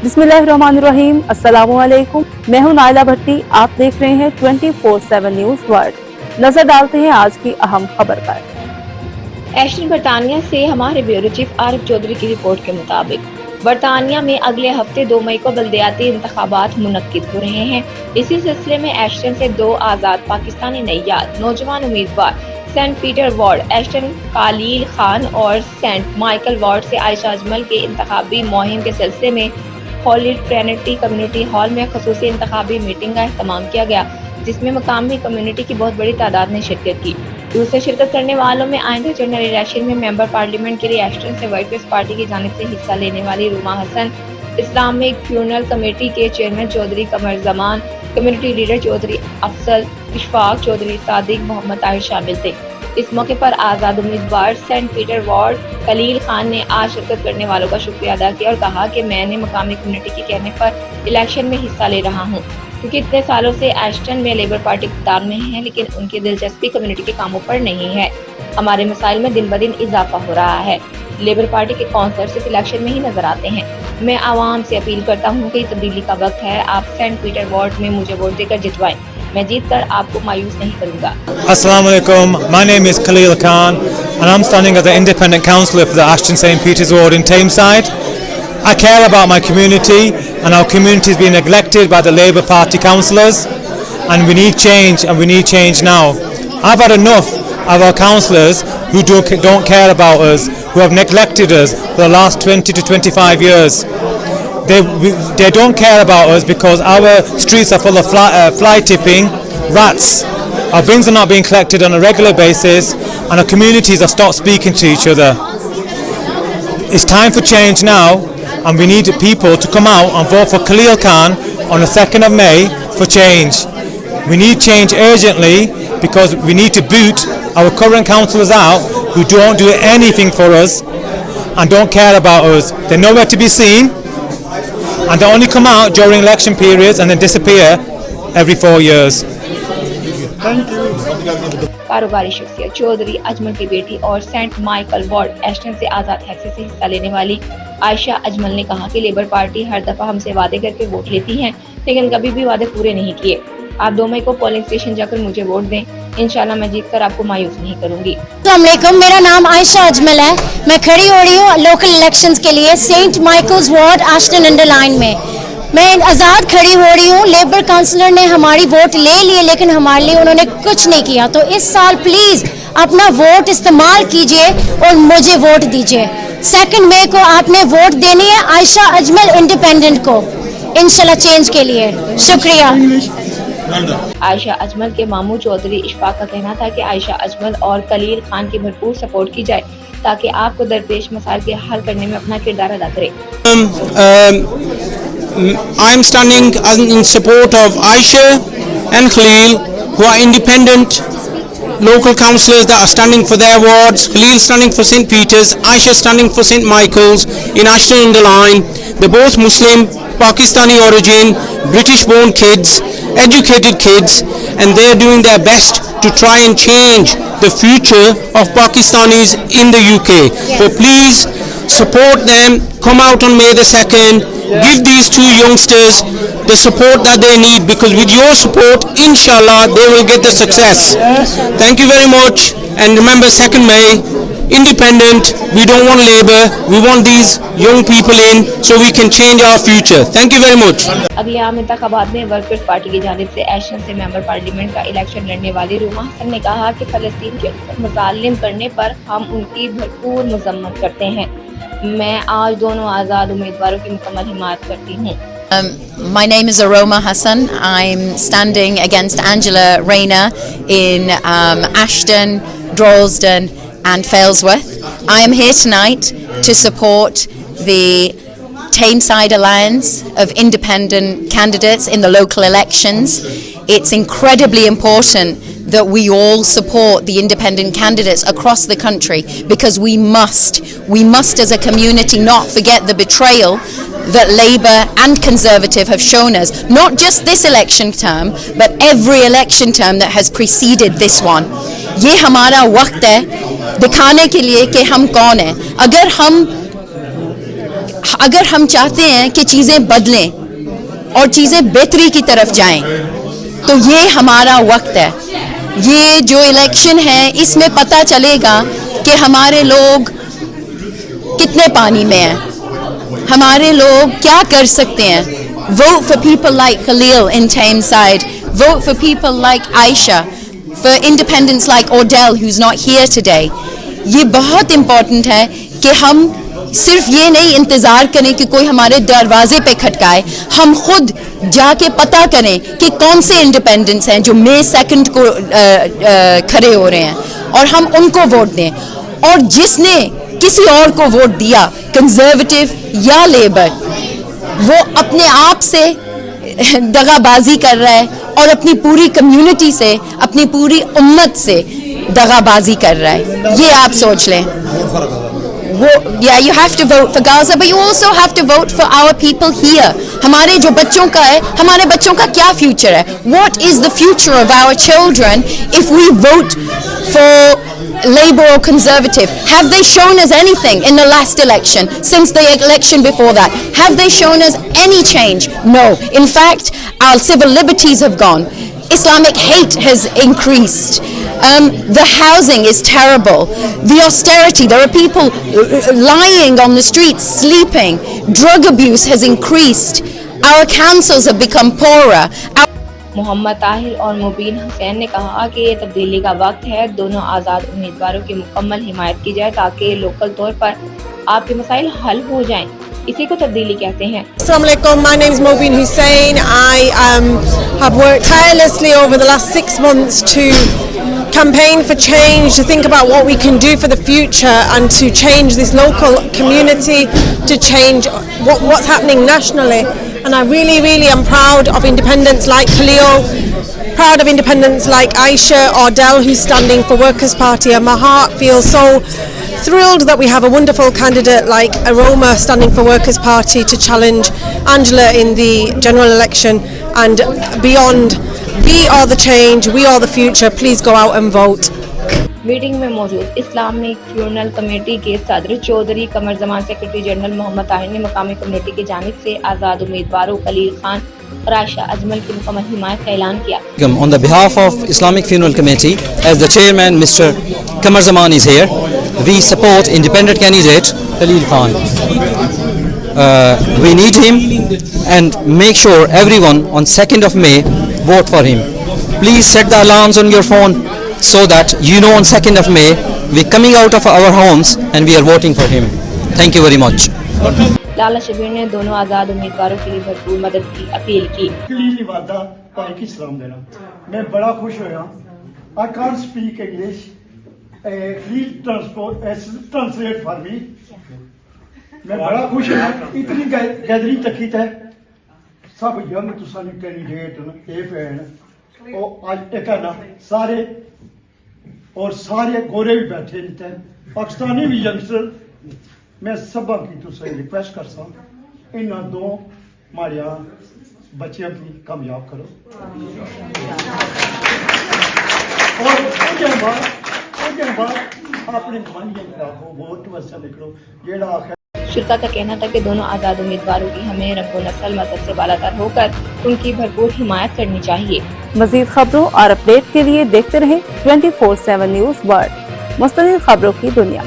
बिस्मिल्लाहिर्रहमानिर्रहीम, अस्सलामुअलैकुम। मैं हूं नाइला भट्टी। आप देख रहे हैं 24/7 न्यूज़ वर्ल्ड। नजर डालते हैं आज की अहम खबर पर। एस्टन बरतानिया से हमारे ब्यूरो चीफ आरिफ चौधरी की रिपोर्ट के मुताबिक बरतानिया में अगले हफ्ते 2 मई को बल्दियाती इंतखाबात मुनक्किद हो रहे हैं। इसी सिलसिले में एस्टन से 2 आज़ाद पाकिस्तानी नैयाद नौजवान उम्मीदवार saint Peter ward Aston Khalil Khan और सेंट माइकल वार्ड से आयशा अजमल के इंतखाबी मुहिम के सिलसिले में होली ट्रिनिटी कम्युनिटी हॉल में खसूसी इंतखाबी मीटिंग का एहतमाम किया गया, जिसमें मकामी कम्युनिटी की बहुत बड़ी तादाद ने शिरकत की। दूसरे शिरकत करने वालों में आइंदा जनरल इलेक्शन में मेंबर पार्लियामेंट के लिए एस्टन से वर्ल्ड पीस पार्टी की जानिब से हिस्सा लेने वाली Ruma Hasan, Islamic funeral committee के chairman Chaudhry Qamar Zaman, community leader Chaudhry Afzal, Ishfaq Chaudhry, Sadiq Mohammad Tahir शामिल थे। इस मौके पर आज़ाद उम्मीदवार saint Peter ward Khalil Khan ने आज शिरकत करने वालों का शुक्रिया अदा किया और कहा कि मैंने मकामी कम्युनिटी के कहने पर इलेक्शन में हिस्सा ले रहा हूँ, क्योंकि इतने सालों से एस्टन में लेबर पार्टी इक़्तिदार में है, लेकिन उनकी दिलचस्पी कम्युनिटी के कामों पर नहीं है। हमारे मसाइल में दिन ब दिन इजाफा हो रहा है। लेबर पार्टी के काउंसलर सिर्फ इलेक्शन में ही नजर आते हैं। मैं आवाम से अपील करता हूँ कि तब्दीली का वक्त है। आप सेंट पीटर वार्ड में मुझे वोट देकर जितवाएं। मैं जीत कर आपको मायूस नहीं करूँगा। Assalamu alaikum. My name is Khalil Khan and I'm standing as the independent councillor for the Ashton St Peters Ward in Tameside. I care about my community and our community is being neglected by the Labour Party councillors, and we need change now. I've had enough of our councillors who don't care about us, who have neglected us for the last 20 to 25 years. They don't care about us because our streets are full of fly tipping, rats. Our bins are not being collected on a regular basis and our communities have stopped speaking to each other. It's time for change now, and we need people to come out and vote for Khalil Khan on the 2nd of May for change. We need change urgently because we need to boot our current councillors out who don't do anything for us and don't care about us. They're nowhere to be seen and they only come out during election periods and then disappear every 4 years. कारोबारी शख्सियत चौधरी अजमल की बेटी और saint Michael ward Aston से आज़ाद हैसियत से हिस्सा लेने वाली आयशा अजमल ने कहा कि लेबर पार्टी हर दफा हमसे वादे करके वोट लेती है, लेकिन कभी भी वादे पूरे नहीं किए। आप 2 मई को पोलिंग स्टेशन जाकर मुझे वोट दें। इंशाल्लाह मैं जीत कर आपको मायूस नहीं करूंगी। अस्सलाम वालेकुम, मेरा नाम आयशा अजमल है। मैं खड़ी हो रही हूँ लोकल इलेक्शंस के लिए saint Michael's ward Aston underline में। मैं आज़ाद खड़ी हो रही हूँ। लेबर काउंसलर ने हमारी वोट ले लिए, लेकिन हमारे लिए उन्होंने कुछ नहीं किया। तो इस साल प्लीज़ अपना वोट इस्तेमाल कीजिए और मुझे वोट दीजिए। 2 मई को आपने वोट देनी है आयशा अजमल इंडिपेंडेंट को, इंशाल्लाह चेंज के लिए। शुक्रिया। आयशा अजमल के मामू चौधरी इशफाक का कहना था कि आयशा अजमल और खलील खान की भरपूर सपोर्ट की जाए ताकि आपको दरपेश मसाइल के हल करने में अपना किरदार अदा करें। I am standing in support of Aisha and Khalil, who are independent local councillors that are standing for their wards. Khalil standing for St Peters, Aisha standing for St Michael's in Ashton Underline. They're both Muslim, Pakistani origin, British born kids, educated kids, and they're doing their best to try and change the future of Pakistanis in the UK. So please support them. Come out on May the 2nd. Give these 2 youngsters the support that they need, because with your support, inshallah, they will get the success. Thank you very much, and remember 2nd May, independent. We don't want Labour. We want these young people in so we can change our future. Thank you very much. अगले आम इंतखाबात में workers party की जानिब से Aston से member parliament का election लड़ने वाली रूमा हसन ने कहा कि फलस्तीन के ऊपर मज़ालिम करने पर हम उनकी भरपूर मज़म्मत करते हैं। मैं आज दोनों आज़ाद उम्मीदवारों की मुकम्मल हिमायत करती हूँ। My name is Aroma Hassan. I'm standing against Angela Rayner in Ashton, Droylsden and Failsworth. I am here tonight to support the Tameside Alliance of independent candidates in the local elections. It's incredibly important that we all support the independent candidates across the country, because we must as a community not forget the betrayal that Labour and Conservative have shown us, not just this election term but every election term that has preceded this one. ये हमारा वक्त है दिखाने के लिए कि हम कौन हैं। अगर हम अगर हम चाहते हैं कि चीज़ें बदलें और चीज़ें बेहतरी की तरफ जाएं, तो ये हमारा वक्त है। ये जो इलेक्शन है इसमें पता चलेगा कि हमारे लोग कितने पानी में हैं, हमारे लोग क्या कर सकते हैं। Vote for people like Khalil in Tameside. Vote for people like Aisha. For independents like Ordell, who's not here today. ये बहुत important है कि हम सिर्फ ये नहीं इंतज़ार करें कि कोई हमारे दरवाजे पे खटकाए, हम खुद जाके पता करें कि कौन से इंडिपेंडेंट्स हैं जो May 2 को खड़े हो रहे हैं, और हम उनको वोट दें। और जिसने किसी और को वोट दिया, कंजर्वेटिव या लेबर, वो अपने आप से दगाबाजी कर रहा है और अपनी पूरी कम्युनिटी से, अपनी पूरी उम्मत से दगाबाजी कर रहा है। ये आप सोच लें। Yeah, you have to vote for Gaza, but you also have to vote for our people here. हमारे जो बच्चों का है, हमारे बच्चों का क्या future है? What is the future of our children if we vote for Labour or Conservative? Have they shown us anything in the last election, since the election before that? Have they shown us any change? No. In fact, our civil liberties have gone. Islamic hate has increased. The housing is terrible. The austerity, there are people lying on the streets, sleeping. Drug abuse has increased. Our councils have become poorer. Mohammad Tahir और मुबीन हुसैन ने कहा कि ये तब्दीली का वक्त है, दोनों आज़ाद उम्मीदवारों की मुकम्मल हिमायत की जाए ताकि लोकल तौर पर आपके मसाइल हल हो जाएं। इसी को तब्दीली कहते हैं। Assalamu alaikum, my name is Mobeen Hussain. I have worked tirelessly over the last 6 months to campaign for change, to think about what we can do for the future and to change this local community, to change what's happening nationally. And I really am proud of independents like Khalil, proud of independents like Aisha Ordell, who's standing for Workers' Party, and my heart feels so thrilled that we have a wonderful candidate like Aroma standing for Workers' Party to challenge Angela in the general election and beyond. We are the change, we are the future, please go out and vote. Meeting में मौजूद Islamic funeral committee के सदर Chaudhary Qamar Zaman, secretary general Mohammad Tahir ने मकामी community की जानिब से आज़ाद उम्मीदवारों खलील खान और आयशा अजमल की मुकम्मल हिमायत का ऐलान किया। On the behalf of Islamic Funeral Committee, as the chairman Mr. Kamar Zaman is here, we support independent candidate Khalil Khan. We need him and make sure everyone on 2nd of May vote for him. Please set the alarms on your phone so that you know on 2nd of May we're coming out of our homes and we are voting for him. Thank you very much. लाला शबीर ने दोनों आज़ाद उम्मीदवारों के लिए भरपूर मदद की appeal की। खलील वादा भाई की सलाम देना, मैं बड़ा खुश होया। I can't speak English. Khaleel translate for me. मैं बड़ा खुश होया। इतनी गैदरिंग तकीत है, सब यंग तुसानी कैंडिडेट ए पैन और आज एक ना सारे और सारे गोरे भी बैठे रहते हैं, पाकिस्तानी भी यंगस्टर। मैं सब की तुझसे रिक्वेस्ट कर सकता इन दो माड़िया बच्चियों की कामयाब करो और उसके बाद अपने मन को वोट वैसा निकलो जेड़ा आखिर। शुरा का कहना था कि दोनों आज़ाद उम्मीदवारों की हमें रंगो नस्ल मजहब से बालातर होकर उनकी भरपूर हिमायत करनी चाहिए। मज़ीद खबरों और अपडेट के लिए देखते रहें 24/7 न्यूज़ वर्ल्ड, मुस्तकिल खबरों की दुनिया।